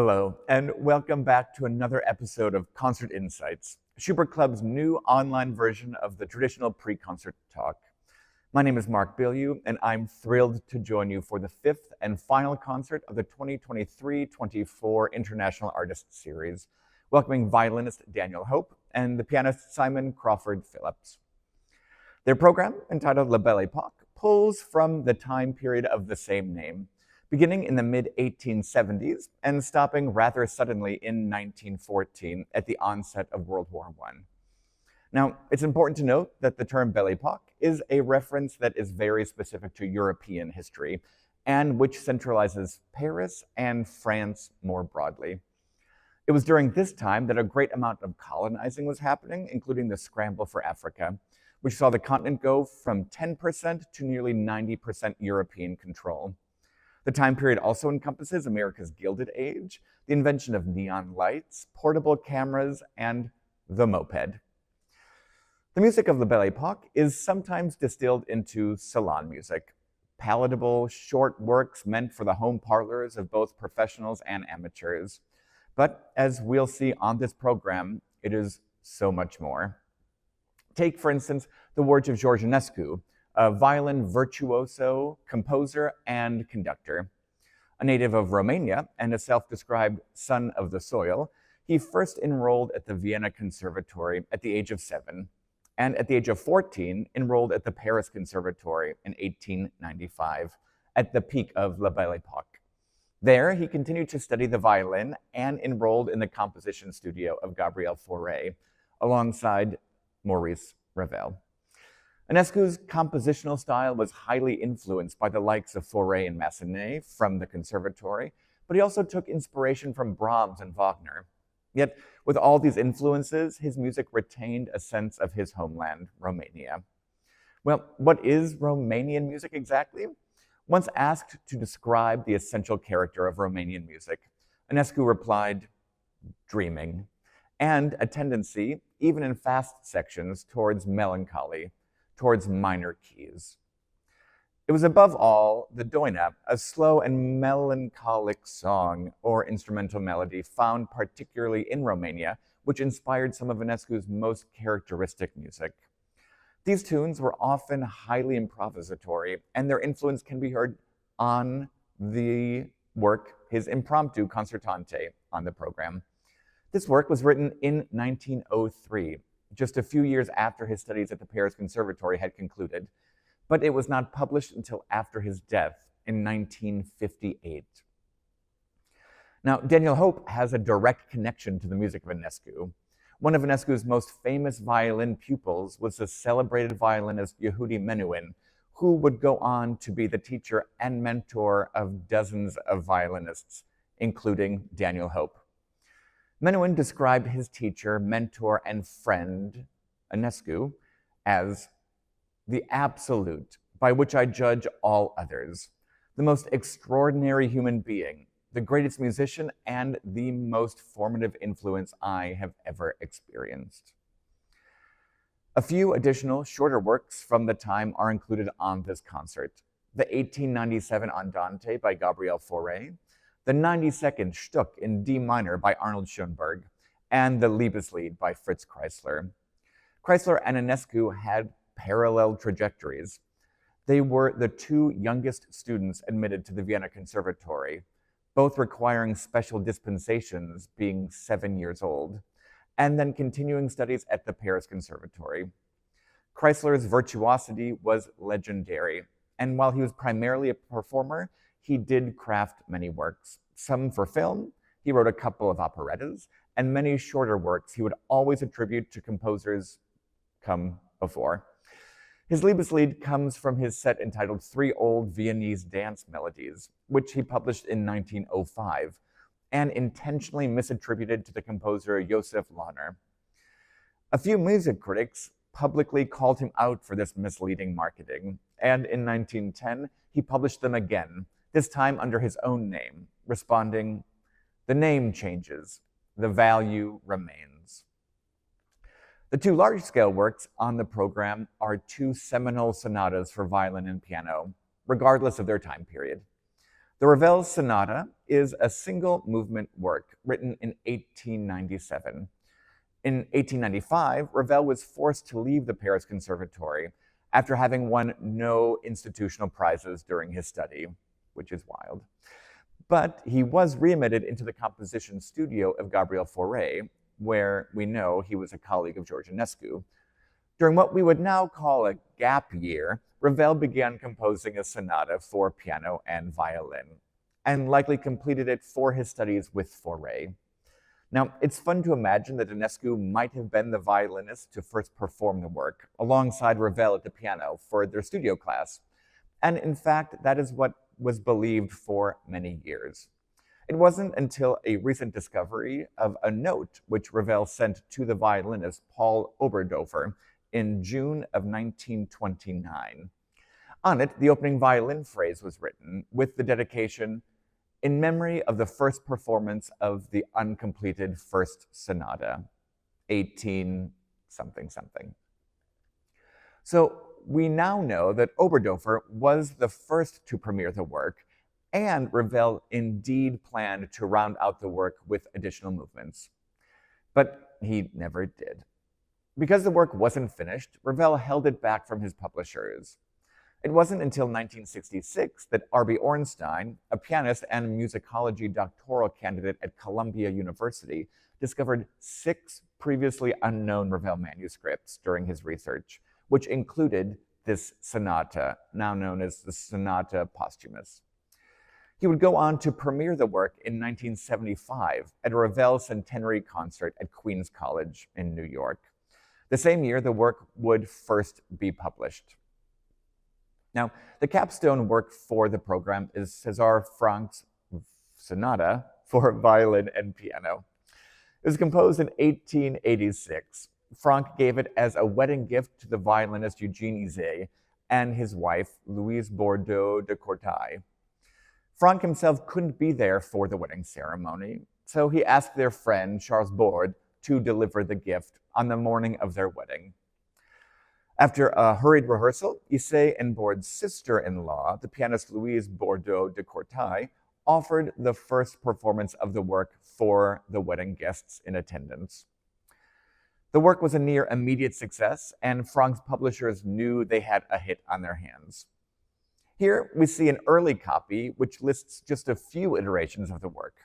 Hello, and welcome back to another episode of Concert Insights, Schubert Club's new online version of the traditional pre-concert talk. My name is Mark Bilyeu, and I'm thrilled to join you for the fifth and final concert of the 2023-24 International Artists Series, welcoming violinist Daniel Hope and the pianist Simon Crawford-Phillips. Their program, entitled La Belle Époque, pulls from the time period of the same name, beginning in the mid-1870s and stopping rather suddenly in 1914 at the onset of World War I. Now, it's important to note that the term Belle Époque is a reference that is very specific to European history and which centralizes Paris and France more broadly. It was during this time that a great amount of colonizing was happening, including the scramble for Africa, which saw the continent go from 10% to nearly 90% European control. The time period also encompasses America's Gilded Age, the invention of neon lights, portable cameras, and the moped. The music of the Belle Époque is sometimes distilled into salon music, palatable, short works meant for the home parlors of both professionals and amateurs. But as we'll see on this program, it is so much more. Take, for instance, the works of George Enescu, a violin virtuoso, composer, and conductor. A native of Romania and a self-described son of the soil, he first enrolled at the Vienna Conservatory at the age of 7, and at the age of 14, enrolled at the Paris Conservatory in 1895, at the peak of La Belle Époque. There, he continued to study the violin and enrolled in the composition studio of Gabriel Fauré, alongside Maurice, Ravel. Enescu's compositional style was highly influenced by the likes of Fauré and Massenet from the conservatory, but he also took inspiration from Brahms and Wagner. Yet, with all these influences, his music retained a sense of his homeland, Romania. Well, what is Romanian music exactly? Once asked to describe the essential character of Romanian music, Enescu replied, dreaming, and a tendency, even in fast sections, towards melancholy, towards minor keys. It was above all the doina, a slow and melancholic song or instrumental melody found particularly in Romania, which inspired some of Enescu's most characteristic music. These tunes were often highly improvisatory, and their influence can be heard on the work, his impromptu concertante, on the program. This work was written in 1903, just a few years after his studies at the Paris Conservatory had concluded, but it was not published until after his death in 1958. Now, Daniel Hope has a direct connection to the music of Enescu. One of Enescu's most famous violin pupils was the celebrated violinist Yehudi Menuhin, who would go on to be the teacher and mentor of dozens of violinists, including Daniel Hope. Menuhin described his teacher, mentor, and friend, Enescu, as the absolute by which I judge all others, the most extraordinary human being, the greatest musician, and the most formative influence I have ever experienced. A few additional shorter works from the time are included on this concert. The 1897 Andante by Gabriel Fauré, the 92nd Stück in D minor by Arnold Schoenberg, and the Liebeslied by Fritz Kreisler. Kreisler and Enescu had parallel trajectories. They were the two youngest students admitted to the Vienna Conservatory, both requiring special dispensations, being 7 years old, and then continuing studies at the Paris Conservatory. Kreisler's virtuosity was legendary, and while he was primarily a performer, he did craft many works, some for film. He wrote a couple of operettas, and many shorter works he would always attribute to composers come before. His Liebeslied comes from his set entitled 3 Old Viennese Dance Melodies, which he published in 1905, and intentionally misattributed to the composer Josef Lahner. A few music critics publicly called him out for this misleading marketing, and in 1910, he published them again, this time under his own name, responding, "The name changes, the value remains." The two large-scale works on the program are two seminal sonatas for violin and piano, regardless of their time period. The Ravel Sonata is a single movement work written in 1897. In 1895, Ravel was forced to leave the Paris Conservatory after having won no institutional prizes during his study, which is wild. But he was readmitted into the composition studio of Gabriel Fauré, where we know he was a colleague of George Enescu. During what we would now call a gap year, Ravel began composing a sonata for piano and violin, and likely completed it for his studies with Fauré. Now, it's fun to imagine that Enescu might have been the violinist to first perform the work, alongside Ravel at the piano for their studio class. And in fact, that is what was believed for many years. It wasn't until a recent discovery of a note which Ravel sent to the violinist Paul Oberdorfer in June of 1929. On it, the opening violin phrase was written with the dedication, "In memory of the first performance of the uncompleted first sonata, 18 something something." So we now know that Oberdorfer was the first to premiere the work, and Ravel indeed planned to round out the work with additional movements. But he never did. Because the work wasn't finished, Ravel held it back from his publishers. It wasn't until 1966 that R.B. Ornstein, a pianist and musicology doctoral candidate at Columbia University, discovered 6 previously unknown Ravel manuscripts during his research, which included this sonata, now known as the Sonata Posthumus. He would go on to premiere the work in 1975 at a Ravel centenary concert at Queens College in New York. The same year, the work would first be published. Now, the capstone work for the program is César Franck's Sonata for violin and piano. It was composed in 1886. Franck gave it as a wedding gift to the violinist Eugène Ysaÿe and his wife, Louise Bordeaux de Courtaille. Franck himself couldn't be there for the wedding ceremony, so he asked their friend, Charles Borde, to deliver the gift on the morning of their wedding. After a hurried rehearsal, Ysaÿe and Borde's sister-in-law, the pianist Louise Bordeaux de Courtaille, offered the first performance of the work for the wedding guests in attendance. The work was a near immediate success, and Franck's publishers knew they had a hit on their hands. Here we see an early copy which lists just a few iterations of the work.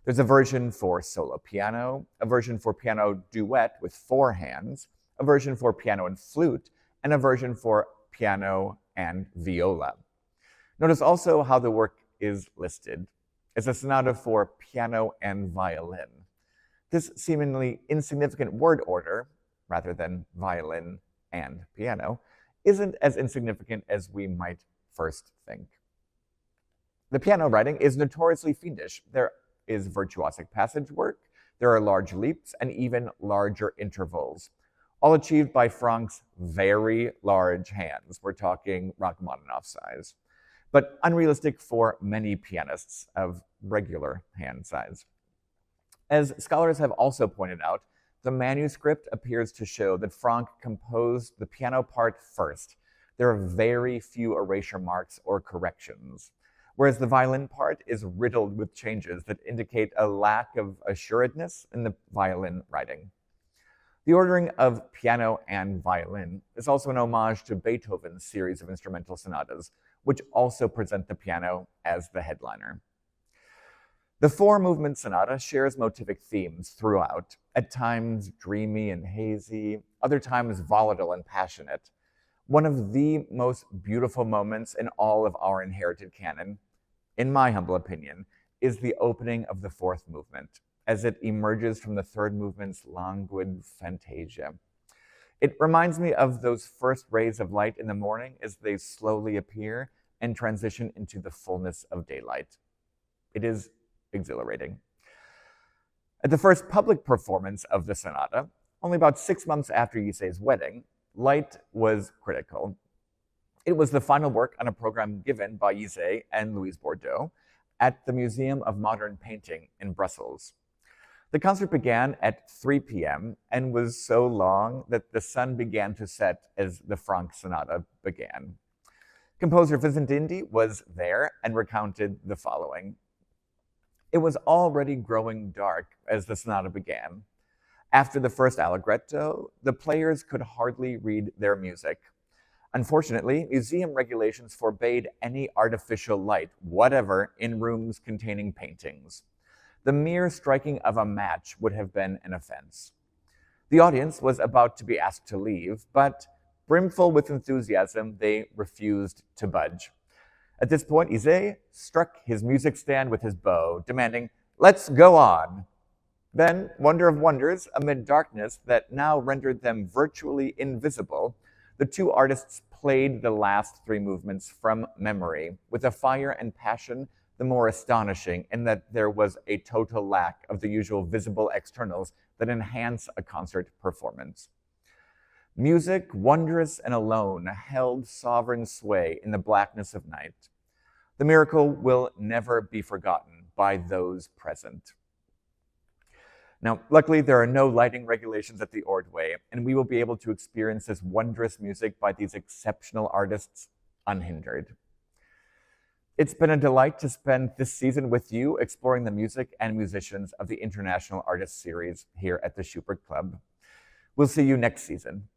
There's a version for solo piano, a version for piano duet with 4 hands, a version for piano and flute, and a version for piano and viola. Notice also how the work is listed. It's a sonata for piano and violin. This seemingly insignificant word order, rather than violin and piano, isn't as insignificant as we might first think. The piano writing is notoriously fiendish. There is virtuosic passage work, there are large leaps, and even larger intervals, all achieved by Franck's very large hands. We're talking Rachmaninoff size, but unrealistic for many pianists of regular hand size. As scholars have also pointed out, the manuscript appears to show that Franck composed the piano part first. There are very few erasure marks or corrections, whereas the violin part is riddled with changes that indicate a lack of assuredness in the violin writing. The ordering of piano and violin is also an homage to Beethoven's series of instrumental sonatas, which also present the piano as the headliner. The 4-movement sonata shares motivic themes throughout, at times dreamy and hazy, other times volatile and passionate. One of the most beautiful moments in all of our inherited canon, in my humble opinion, is the opening of the 4th movement, as it emerges from the 3rd movement's languid fantasia. It reminds me of those first rays of light in the morning as they slowly appear and transition into the fullness of daylight. It is exhilarating. At the first public performance of the sonata, only about 6 months after Ysaÿe's wedding, light was critical. It was the final work on a program given by Ysaÿe and Louise Bordeaux at the Museum of Modern Painting in Brussels. The concert began at 3 p.m. and was so long that the sun began to set as the Franck sonata began. Composer Vincent d'Indy was there and recounted the following. It was already growing dark as the sonata began. After the first allegretto, the players could hardly read their music. Unfortunately, museum regulations forbade any artificial light, whatever, in rooms containing paintings. The mere striking of a match would have been an offense. The audience was about to be asked to leave, but brimful with enthusiasm, they refused to budge. At this point, Ysaÿe struck his music stand with his bow, demanding, "Let's go on." Then, wonder of wonders, amid darkness that now rendered them virtually invisible, the two artists played the last three movements from memory, with a fire and passion the more astonishing in that there was a total lack of the usual visible externals that enhance a concert performance. Music, wondrous and alone, held sovereign sway in the blackness of night. The miracle will never be forgotten by those present. Now, luckily, there are no lighting regulations at the Ordway, and we will be able to experience this wondrous music by these exceptional artists unhindered. It's been a delight to spend this season with you exploring the music and musicians of the International Artists Series here at the Schubert Club. We'll see you next season.